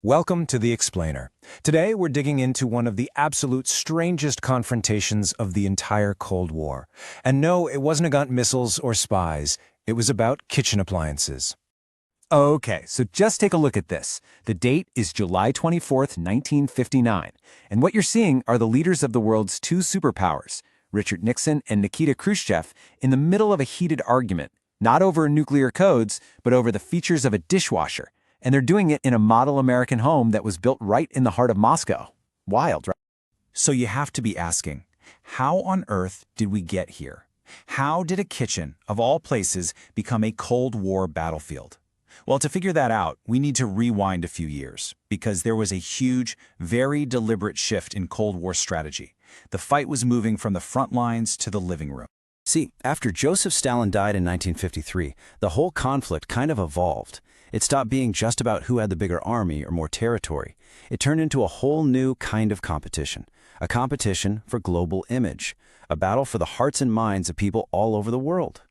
Welcome to The Explainer. Today we're digging into one of the absolute strangest confrontations of the entire Cold War. And no, it wasn't about missiles or spies. It was about kitchen appliances. Okay, so just take a look at this. The date is July 24th, 1959. And what you're seeing are the leaders of the world's two superpowers, Richard Nixon and Nikita Khrushchev, in the middle of a heated argument, not over nuclear codes, but over the features of a dishwasher. And they're doing it in a model American home that was built right in the heart of Moscow. Wild, right? So you have to be asking, how on earth did we get here? How did a kitchen, of all places, become a Cold War battlefield? Well, to figure that out, we need to rewind a few years, because there was a huge, very deliberate shift in Cold War strategy. The fight was moving from the front lines to the living room. See, after Joseph Stalin died in 1953, the whole conflict kind of evolved. It stopped being just about who had the bigger army or more territory. It turned into a whole new kind of competition, a competition for global image, a battle for the hearts and minds of people all over the world.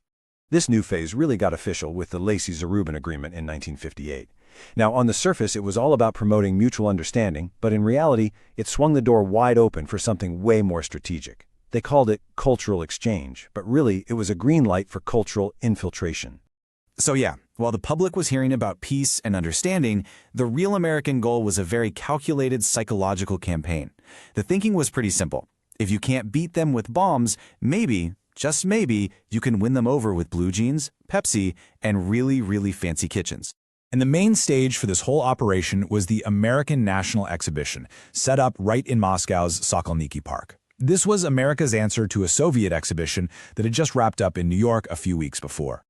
This new phase really got official with the Lacey-Zarubin Agreement in 1958. Now, on the surface, it was all about promoting mutual understanding, but in reality, it swung the door wide open for something way more strategic. They called it cultural exchange, but really, it was a green light for cultural infiltration. So yeah, while the public was hearing about peace and understanding, the real American goal was a very calculated psychological campaign. The thinking was pretty simple. If you can't beat them with bombs, maybe, just maybe, you can win them over with blue jeans, Pepsi, and really, really fancy kitchens. And the main stage for this whole operation was the American National Exhibition, set up right in Moscow's Sokolniki Park. This was America's answer to a Soviet exhibition that had just wrapped up in New York a few weeks before.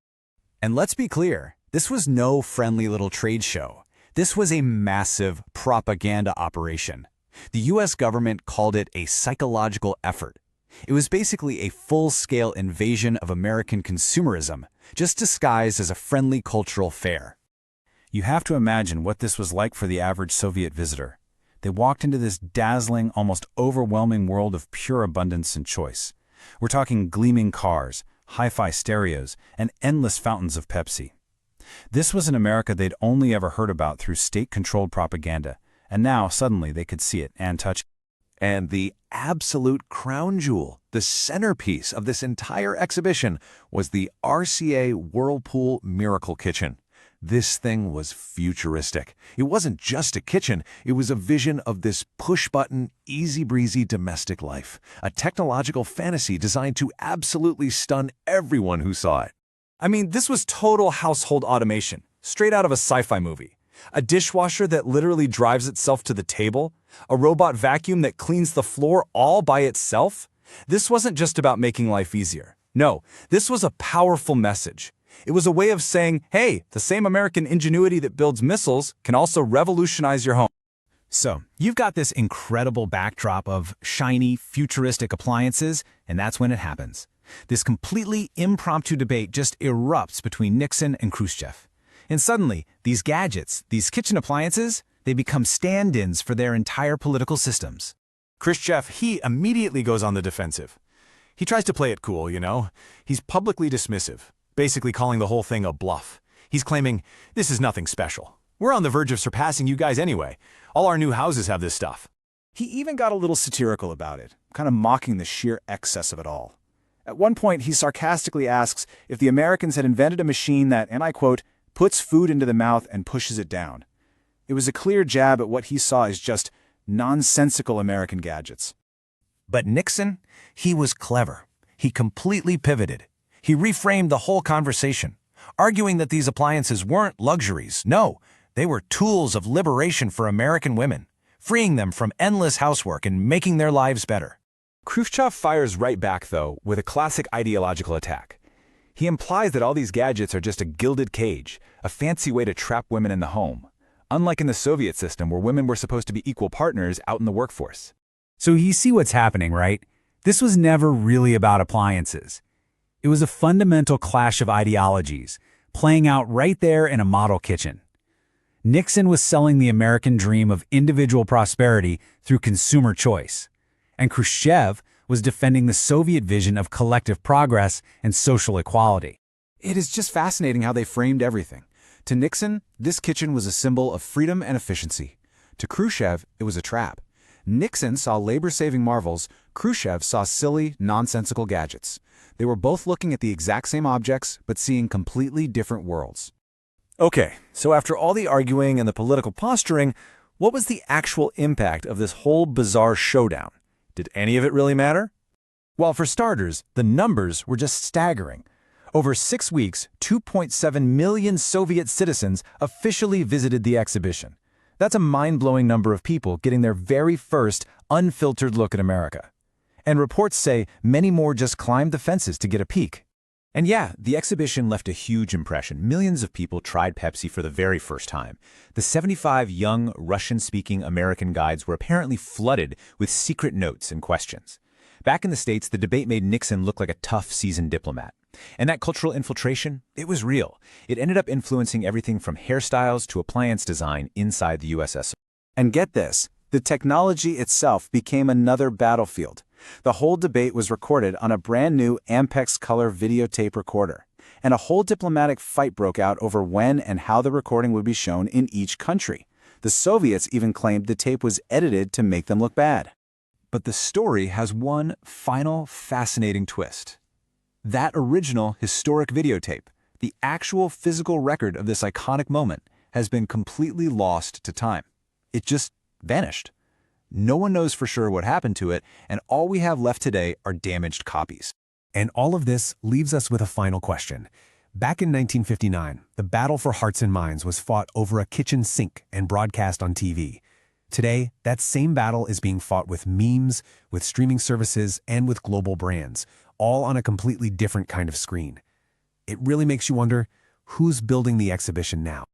And let's be clear, this was no friendly little trade show. This was a massive propaganda operation. The U.S. government called it a psychological effort. It was basically a full-scale invasion of American consumerism, just disguised as a friendly cultural fair. You have to imagine what this was like for the average Soviet visitor. They walked into this dazzling, almost overwhelming world of pure abundance and choice. We're talking gleaming cars, hi-fi stereos, and endless fountains of Pepsi. This was an America they'd only ever heard about through state-controlled propaganda, and now suddenly they could see it and touch it. And the absolute crown jewel, the centerpiece of this entire exhibition, was the RCA Whirlpool Miracle Kitchen. This thing was futuristic. It wasn't just a kitchen, it was a vision of this push-button, easy-breezy domestic life. A technological fantasy designed to absolutely stun everyone who saw it. I mean, this was total household automation, straight out of a sci-fi movie. A dishwasher that literally drives itself to the table, a robot vacuum that cleans the floor all by itself. This wasn't just about making life easier. No, this was a powerful message. It was a way of saying, hey, the same American ingenuity that builds missiles can also revolutionize your home. So, you've got this incredible backdrop of shiny, futuristic appliances, and that's when it happens. This completely impromptu debate just erupts between Nixon and Khrushchev. And suddenly, these gadgets, these kitchen appliances, they become stand-ins for their entire political systems. Khrushchev, he immediately goes on the defensive. He tries to play it cool, you know. He's publicly dismissive, basically calling the whole thing a bluff. He's claiming, this is nothing special. We're on the verge of surpassing you guys anyway. All our new houses have this stuff. He even got a little satirical about it, kind of mocking the sheer excess of it all. At one point, he sarcastically asks if the Americans had invented a machine that, and I quote, puts food into the mouth and pushes it down. It was a clear jab at what he saw as just nonsensical American gadgets. But Nixon, he was clever. He completely pivoted. He reframed the whole conversation, arguing that these appliances weren't luxuries. No, they were tools of liberation for American women, freeing them from endless housework and making their lives better. Khrushchev fires right back, though, with a classic ideological attack. He implies that all these gadgets are just a gilded cage, a fancy way to trap women in the home, unlike in the Soviet system where women were supposed to be equal partners out in the workforce. So you see what's happening, right? This was never really about appliances. It was a fundamental clash of ideologies, playing out right there in a model kitchen. Nixon was selling the American dream of individual prosperity through consumer choice, and Khrushchev was defending the Soviet vision of collective progress and social equality. It is just fascinating how they framed everything. To Nixon, this kitchen was a symbol of freedom and efficiency, To Khrushchev, it was a trap. Nixon saw labor-saving marvels, Khrushchev saw silly, nonsensical gadgets. They were both looking at the exact same objects, but seeing completely different worlds. Okay, so after all the arguing and the political posturing, what was the actual impact of this whole bizarre showdown? Did any of it really matter? Well, for starters, the numbers were just staggering. Over 6 weeks, 2.7 million Soviet citizens officially visited the exhibition. That's a mind-blowing number of people getting their very first unfiltered look at America. And reports say many more just climbed the fences to get a peek. And yeah, the exhibition left a huge impression. Millions of people tried Pepsi for the very first time. The 75 young Russian-speaking American guides were apparently flooded with secret notes and questions. Back in the States, the debate made Nixon look like a tough, seasoned diplomat. And that cultural infiltration, it was real. It ended up influencing everything from hairstyles to appliance design inside the USSR. And get this, the technology itself became another battlefield. The whole debate was recorded on a brand new Ampex color videotape recorder. And a whole diplomatic fight broke out over when and how the recording would be shown in each country. The Soviets even claimed the tape was edited to make them look bad. But the story has one final fascinating twist. That original historic videotape, the actual physical record of this iconic moment, has been completely lost to time. It just vanished. No one knows for sure what happened to it, and all we have left today are damaged copies. And all of this leaves us with a final question. Back in 1959, the battle for hearts and minds was fought over a kitchen sink and broadcast on TV. Today, that same battle is being fought with memes, with streaming services, and with global brands, all on a completely different kind of screen. It really makes you wonder, who's building the exhibition now?